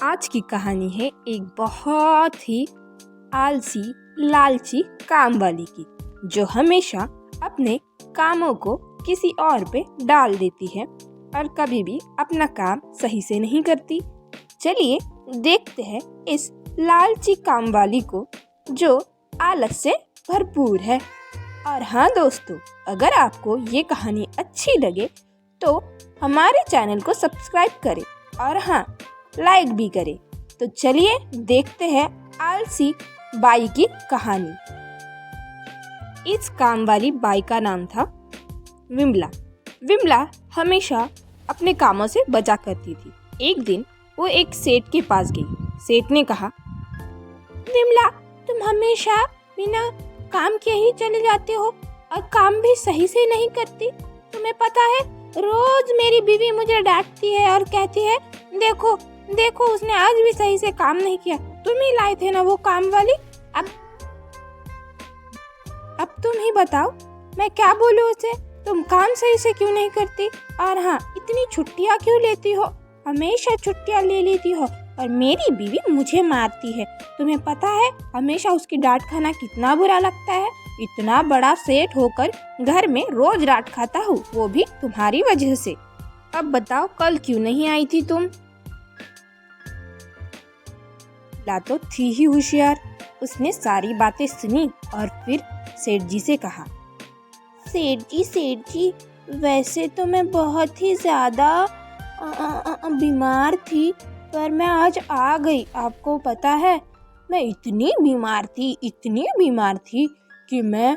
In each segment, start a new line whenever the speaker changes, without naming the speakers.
आज की कहानी है एक बहुत ही आलसी लालची काम वाली की, जो हमेशा अपने कामों को किसी और पे डाल देती है और कभी भी अपना काम सही से नहीं करती। चलिए देखते हैं इस लालची काम वाली को जो आलस से भरपूर है। और हाँ दोस्तों, अगर आपको ये कहानी अच्छी लगे तो हमारे चैनल को सब्सक्राइब करें और हाँ, लाइक भी करें। तो चलिए देखते हैं आलसी बाई की कहानी। इस काम वाली बाई का नाम था विमला। विमला हमेशा अपने कामों से बचा करती थी। एक दिन वो एक सेठ के पास गई। सेठ ने कहा, विमला, तुम हमेशा बिना काम किए ही चले जाते हो और काम भी सही से नहीं करती। तुम्हें पता है, रोज मेरी बीवी मुझे डांटती है और कहती है, देखो देखो उसने आज भी सही से काम नहीं किया। तुम ही लाए थे ना वो काम वाली। अब तुम ही बताओ मैं क्या बोलूं उसे। तुम काम सही से क्यों नहीं करती? और हाँ, इतनी छुट्टियां क्यों लेती हो? हमेशा छुट्टियां ले लेती हो और मेरी बीवी मुझे मारती है। तुम्हें पता है हमेशा उसकी डांट खाना कितना बुरा लगता है। इतना बड़ा सेठ होकर घर में रोज डांट खाता हूँ, वो भी तुम्हारी वजह से। अब बताओ कल क्यों नहीं आई थी तुम? ला तो थी ही होशियार। उसने सारी बातें सुनी और फिर सेठ जी से कहा, सेठ जी, वैसे तो मैं बहुत ही ज्यादा बीमार थी, पर मैं आज आ गई। आपको पता है, मैं इतनी बीमार थी कि मैं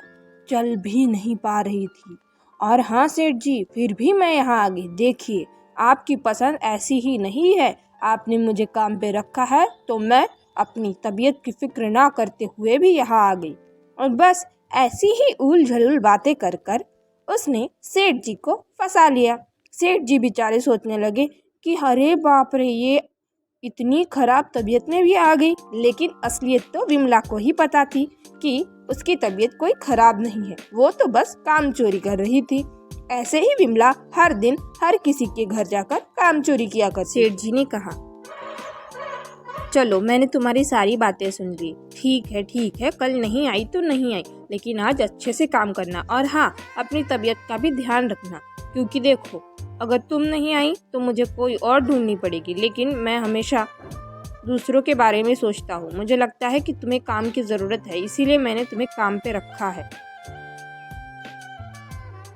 चल भी नहीं पा रही थी। और हाँ सेठ जी, फिर भी मैं यहाँ आ गई। देखिए, आपकी पसंद ऐसी ही नहीं है। आपने मुझे काम पे रखा है तो मैं अपनी तबीयत की फिक्र ना करते हुए भी यहाँ आ गई। और बस ऐसी ही उल झलूल बातें कर कर उसने सेठ जी को फंसा लिया। सेठ जी बेचारे सोचने लगे कि अरे बाप रे, ये इतनी खराब तबीयत में भी आ गई। लेकिन असलियत तो विमला को ही पता थी कि उसकी तबीयत कोई खराब नहीं है, वो तो बस काम चोरी कर रही थी। ऐसे ही विमला हर दिन हर किसी के घर जाकर काम चोरी किया कर। सेठ जी ने कहा, चलो मैंने तुम्हारी सारी बातें सुन ली। ठीक है, कल नहीं आई तो नहीं आई, लेकिन आज अच्छे से काम करना और हाँ, अपनी तबीयत का भी ध्यान रखना। क्योंकि देखो, अगर तुम नहीं आई तो मुझे कोई और ढूंढनी पड़ेगी। लेकिन मैं हमेशा दूसरों के बारे में सोचता हूँ। मुझे लगता है कि तुम्हें काम की ज़रूरत है, इसीलिए मैंने तुम्हें काम पे रखा है।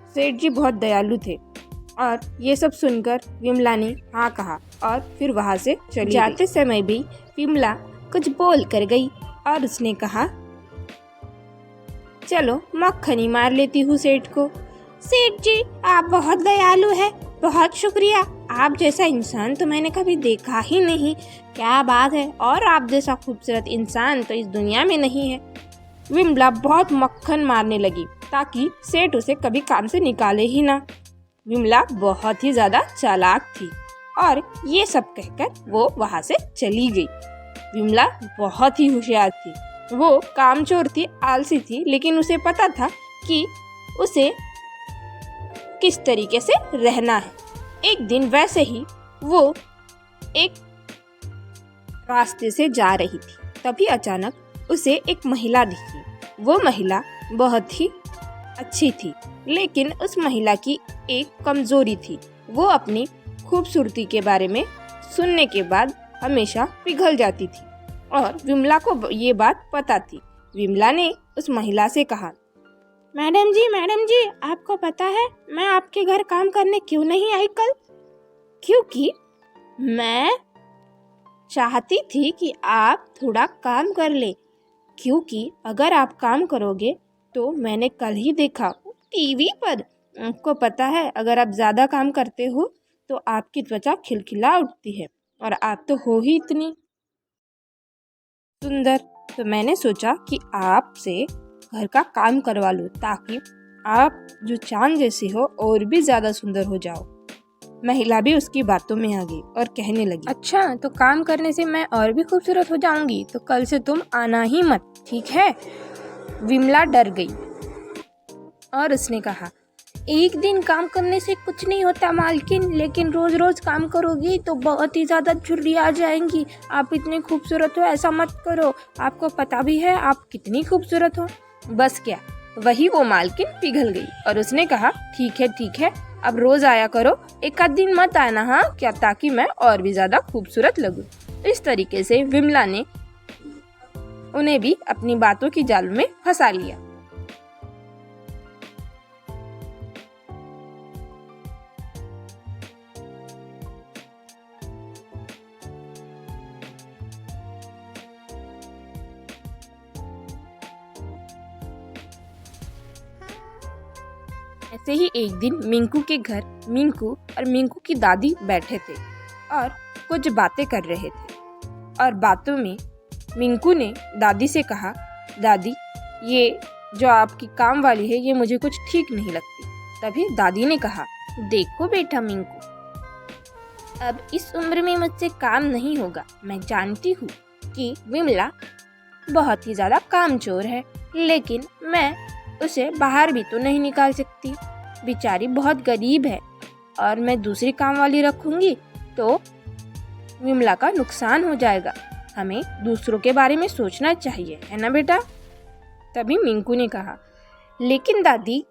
सेठ जी बहुत दयालु थे और ये सब सुनकर विमला ने हाँ कहा और फिर वहाँ से चली जाते गई। समय भी विमला कुछ बोल कर गई और उसने कहा, चलो मक्खनी मार लेती हूँ सेठ को। सेठ जी, आप बहुत दयालु है, बहुत शुक्रिया। आप जैसा इंसान तो मैंने कभी देखा ही नहीं। क्या बात है, और आप जैसा खूबसूरत इंसान तो इस दुनिया में नहीं है। विमला बहुत मक्खन मारने लगी ताकि सेठ उसे कभी काम से निकाले ही ना। विमला बहुत ही ज्यादा चालाक थी और ये सब कहकर वो वहाँ से चली गई। विमला बहुत ही होशियार थी। वो कामचोर थी, आलसी थी, लेकिन उसे पता था कि उसे किस तरीके से रहना है। एक दिन वैसे ही वो एक रास्ते से जा रही थी, तभी अचानक उसे एक महिला दिखी। वो महिला बहुत ही अच्छी थी, लेकिन उस महिला की एक कमजोरी थी। वो अपनी खूबसूरती के बारे में सुनने के बाद हमेशा पिघल जाती थी और विमला को ये बात पता थी। विमला ने उस महिला से कहा, मैडम जी, आपको पता है मैं आपके घर काम करने क्यों नहीं आई कल? क्योंकि मैं चाहती थी कि आप थोड़ा काम कर ले। क्योंकि अगर आप काम करोगे तो मैंने कल ही देखा टीवी पर, आपको पता है अगर आप ज़्यादा काम करते हो तो आपकी त्वचा खिलखिला उठती है और आप तो हो ही इतनी सुंदर। तो मैंने सोचा कि आपसे घर का काम करवा लूँ ताकि आप जो चांद जैसे हो और भी ज़्यादा सुंदर हो जाओ। महिला भी उसकी बातों में आ गई और कहने लगी, अच्छा, तो काम करने से मैं और भी खूबसूरत हो जाऊंगी, तो कल से तुम आना ही मत, ठीक है? विमला डर गई और उसने कहा, एक दिन काम करने से कुछ नहीं होता मालकिन, लेकिन रोज रोज काम करोगी तो बहुत ही ज़्यादा झुर्रियाँ आ जाएंगी। आप इतनी खूबसूरत हो, ऐसा मत करो, आपको पता भी है आप कितनी खूबसूरत हो। बस क्या, वही वो मालकिन पिघल गई और उसने कहा ठीक है, अब रोज आया करो, एक आध दिन मत आना, हाँ क्या, ताकि मैं और भी ज़्यादा खूबसूरत लगूं। इस तरीके से विमला ने उन्हें भी अपनी बातों की जाल में फंसा लिया। ऐसे ही एक दिन मिंकू के घर मिंकू और मिंकू की दादी बैठे थे और कुछ बातें कर रहे थे। और बातों में मिंकू ने दादी से कहा, दादी ये जो आपकी काम वाली है ये मुझे कुछ ठीक नहीं लगती। तभी दादी ने कहा, देखो बेटा मिंकू, अब इस उम्र में मुझसे काम नहीं होगा। मैं जानती हूँ कि विमला बहुत ही ज़्यादा कामचोर है, लेकिन मैं उसे बाहर भी तो नहीं निकाल सकती। बेचारी बहुत गरीब है और मैं दूसरी काम वाली रखूंगी तो विमला का नुकसान हो जाएगा। हमें दूसरों के बारे में सोचना चाहिए, है ना बेटा। तभी मिंकू ने कहा, लेकिन दादी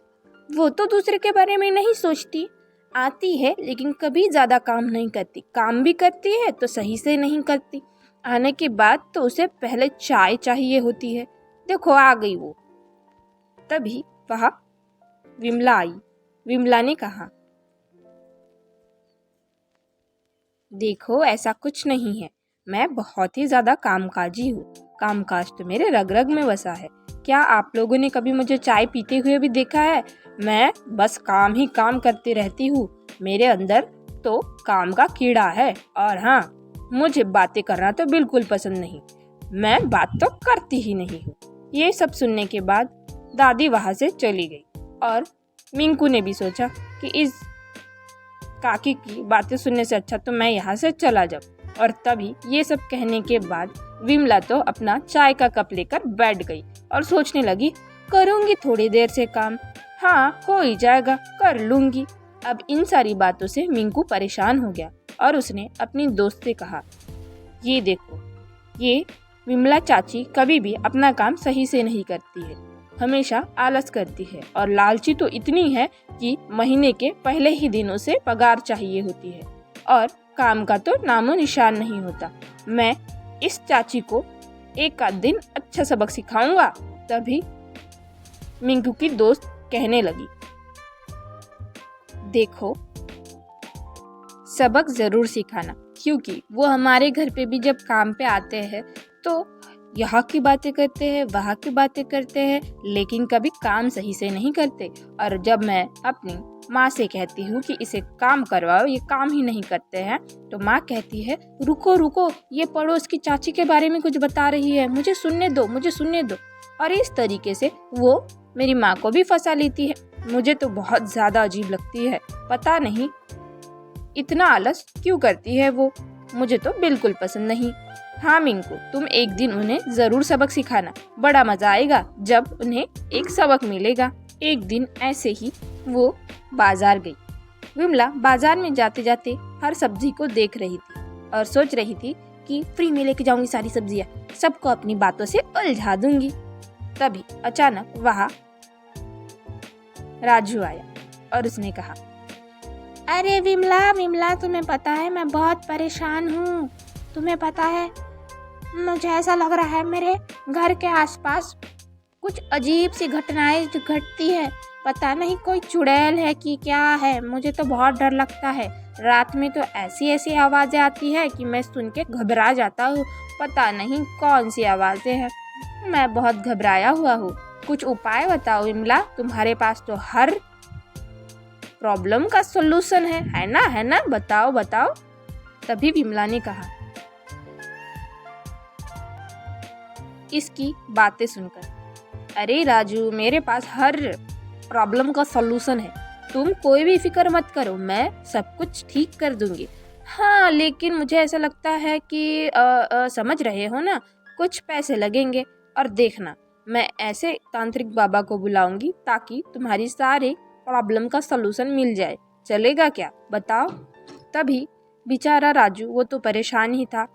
वो तो दूसरे के बारे में नहीं सोचती, आती है लेकिन कभी ज़्यादा काम नहीं करती, काम भी करती है तो सही से नहीं करती। आने के बाद तो उसे पहले चाय चाहिए होती है। देखो आ गई वो। तभी वहाँ विमला आई। विमला ने कहा, देखो ऐसा कुछ नहीं है, मैं बहुत ही ज़्यादा कामकाजी हूँ, कामकाज तो मेरे रग रग में बसा है। क्या आप लोगों ने कभी मुझे चाय पीते हुए भी देखा है? मैं बस काम ही काम करती रहती हूँ, मेरे अंदर तो काम का कीड़ा है। और हाँ, मुझे बातें करना तो बिल्कुल पसंद नहीं, मैं बात तो करती ही नहीं हूँ। ये सब सुनने के बाद दादी वहाँ से चली गई और मिंकू ने भी सोचा कि इस काकी की बातें सुनने से अच्छा तो मैं यहाँ से चला जाऊँ। और तभी ये सब कहने के बाद विमला तो अपना चाय का कप लेकर बैठ गई और सोचने लगी, करूँगी थोड़ी देर से काम, हाँ हो ही जाएगा, कर लूँगी। अब इन सारी बातों से मिंकू परेशान हो गया और उसने अपनी दोस्त से कहा, ये देखो, ये विमला चाची कभी भी अपना काम सही से नहीं करती है, हमेशा आलस करती है और लालची तो इतनी है कि महीने के पहले ही दिन उसे पगार चाहिए होती है और काम का तो नामो निशान नहीं होता। मैं इस चाची को एक आध दिन अच्छा सबक सिखाऊंगा। तभी मिंकू की दोस्त कहने लगी, देखो सबक जरूर सिखाना, क्योंकि वो हमारे घर पे भी जब काम पे आते हैं तो यहाँ की बातें करते हैं, वहाँ की बातें करते हैं, लेकिन कभी काम सही से नहीं करते। और जब मैं अपनी माँ से कहती हूँ कि इसे काम करवाओ, ये काम ही नहीं करते हैं, तो माँ कहती है, रुको रुको, ये पड़ोस की चाची के बारे में कुछ बता रही है, मुझे सुनने दो, मुझे सुनने दो। और इस तरीके से वो मेरी माँ को भी फंसा लेती है। मुझे तो बहुत ज़्यादा अजीब लगती है, पता नहीं इतना आलस क्यों करती है वो, मुझे तो बिल्कुल पसंद नहीं। हाँ मिंकू, तुम एक दिन उन्हें ज़रूर सबक सिखाना, बड़ा मज़ा आएगा जब उन्हें एक सबक मिलेगा। एक दिन ऐसे ही वो बाजार गई। विमला बाजार में जाते जाते हर सब्जी को देख रही थी और सोच रही थी कि फ्री में लेके जाऊंगी सारी सब्जियां, सबको अपनी बातों से उलझा दूंगी। तभी अचानक वहाँ राजू आया और उसने कहा, अरे विमला विमला, तुम्हें पता है मैं बहुत परेशान हूँ। तुम्हें पता है मुझे ऐसा लग रहा है मेरे घर के आसपास कुछ अजीब सी घटनाएं घटती है, पता नहीं कोई चुड़ैल है कि क्या है, मुझे तो बहुत डर लगता है। रात में तो ऐसी ऐसी आवाज़ें आती है कि मैं सुन के घबरा जाता हूँ, पता नहीं कौन सी आवाज़ें हैं, मैं बहुत घबराया हुआ हूँ। कुछ उपाय बताओ विमला, तुम्हारे पास तो हर प्रॉब्लम का सॉल्यूशन है ना, है ना, बताओ बताओ। तभी विमला ने कहा, इसकी बातें सुनकर, अरे राजू, मेरे पास हर प्रॉब्लम का सॉल्यूशन है, तुम कोई भी फिक्र मत करो, मैं सब कुछ ठीक कर दूंगी। हाँ लेकिन मुझे ऐसा लगता है कि समझ रहे हो ना, कुछ पैसे लगेंगे। और देखना, मैं ऐसे तांत्रिक बाबा को बुलाऊंगी ताकि तुम्हारी सारे प्रॉब्लम का सलूशन मिल जाए, चलेगा क्या बताओ। तभी बेचारा राजू, वो तो परेशान ही था।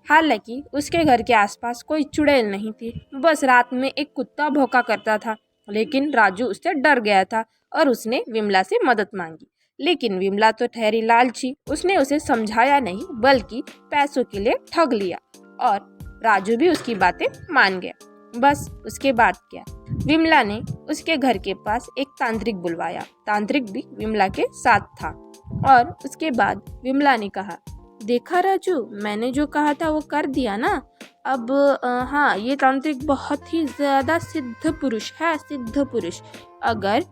हालांकि उसके घर के आसपास कोई चुड़ैल नहीं थी, बस रात में एक कुत्ता भौंका करता था। लेकिन राजू उससे डर गया था और उसने विमला से मदद मांगी। लेकिन विमला तो ठहरी लालची, उसने उसे समझाया नहीं बल्कि पैसों के लिए ठग लिया और राजू भी उसकी बातें मान गया। बस उसके बाद क्या, विमला ने उसके घर के पास एक तांत्रिक बुलवाया। तांत्रिक भी विमला के साथ था और उसके बाद विमला ने कहा, देखा राजू, मैंने जो कहा था वो कर दिया ना। अब हाँ, ये तांत्रिक बहुत ही ज़्यादा सिद्ध पुरुष है, सिद्ध पुरुष। अगर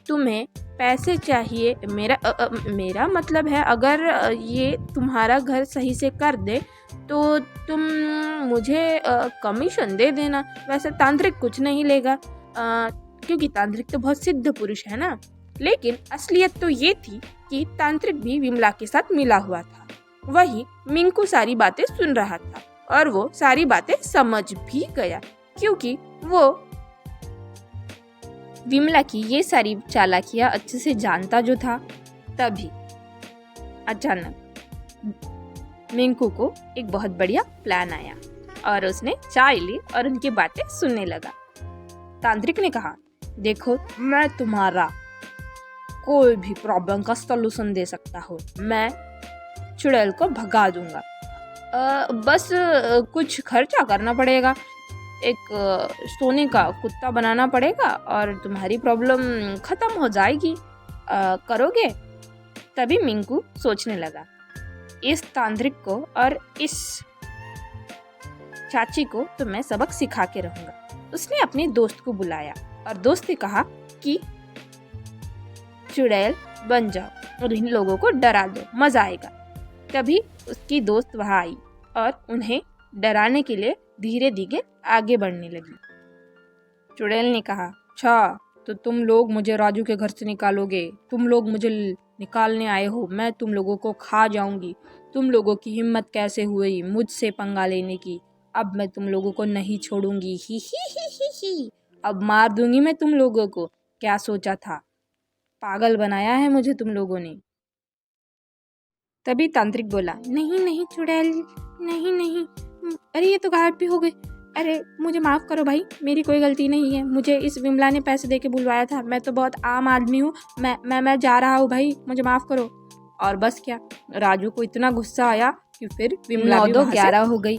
तुम्हें पैसे चाहिए, मेरा मतलब है अगर ये तुम्हारा घर सही से कर दे तो तुम मुझे कमीशन दे देना। वैसे तांत्रिक कुछ नहीं लेगा क्योंकि तांत्रिक तो बहुत सिद्ध पुरुष है ना। लेकिन असलियत तो ये थी कि तांत्रिक भी विमला के साथ मिला हुआ था। वही मिंकू सारी बातें सुन रहा था और वो सारी बातें समझ भी गया क्योंकि वो विमला की ये सारी चालाकियां अच्छे से जानता जो था। तभी अचानक मिंकू को एक बहुत बढ़िया प्लान आया और उसने चाय ली और उनकी बातें सुनने लगा। तांत्रिक ने कहा, देखो, मैं तुम्हारा कोई भी प्रॉब्लम का सलूशन दे सकता हूँ। मैं चुड़ैल को भगा दूंगा, बस कुछ खर्चा करना पड़ेगा, एक सोने का कुत्ता बनाना पड़ेगा और तुम्हारी प्रॉब्लम खत्म हो जाएगी। करोगे? तभी मिंकू सोचने लगा, इस तांत्रिक को और इस चाची को तो मैं सबक सिखा के रहूंगा। उसने अपने दोस्त को बुलाया और दोस्त ने कहा कि चुड़ैल बन जाओ और इन लोगों को डरा दो, मजा आएगा। तभी उसकी दोस्त वहां आई और उन्हें डराने के लिए धीरे धीरे आगे बढ़ने लगी। चुड़ैल ने कहा, अच्छा तो तुम लोग मुझे राजू के घर से निकालोगे, तुम लोग मुझे निकालने आए हो, मैं तुम लोगों को खा जाऊंगी। तुम लोगों की हिम्मत कैसे हुई मुझसे पंगा लेने की? अब मैं तुम लोगों को नहीं छोड़ूंगी, ही ही ही ही ही। अब मार दूंगी मैं तुम लोगों को। क्या सोचा था? पागल बनाया है मुझे तुम लोगों ने। तभी तांत्रिक बोला, नहीं नहीं चुड़ैल, नहीं नहीं, अरे ये तो गायब भी हो गई। अरे मुझे माफ़ करो भाई, मेरी कोई गलती नहीं है, मुझे इस विमला ने पैसे दे के बुलवाया था, मैं तो बहुत आम आदमी हूँ, मैं जा रहा हूँ भाई, मुझे माफ़ करो। और बस क्या, राजू को इतना गुस्सा आया कि फिर विमला 9-11 हो गई।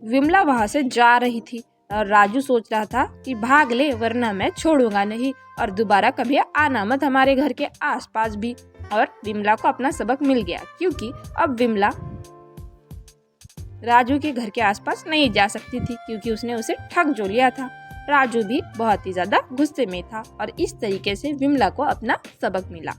विमला वहाँ से जा रही थी और राजू सोच रहा था कि भाग ले वरना मैं छोड़ूंगा नहीं और दोबारा कभी आना मत हमारे घर के आसपास भी। और विमला को अपना सबक मिल गया क्योंकि अब विमला राजू के घर के आसपास नहीं जा सकती थी क्योंकि उसने उसे ठग जो लिया था। राजू भी बहुत ही ज्यादा गुस्से में था और इस तरीके से विमला को अपना सबक मिला।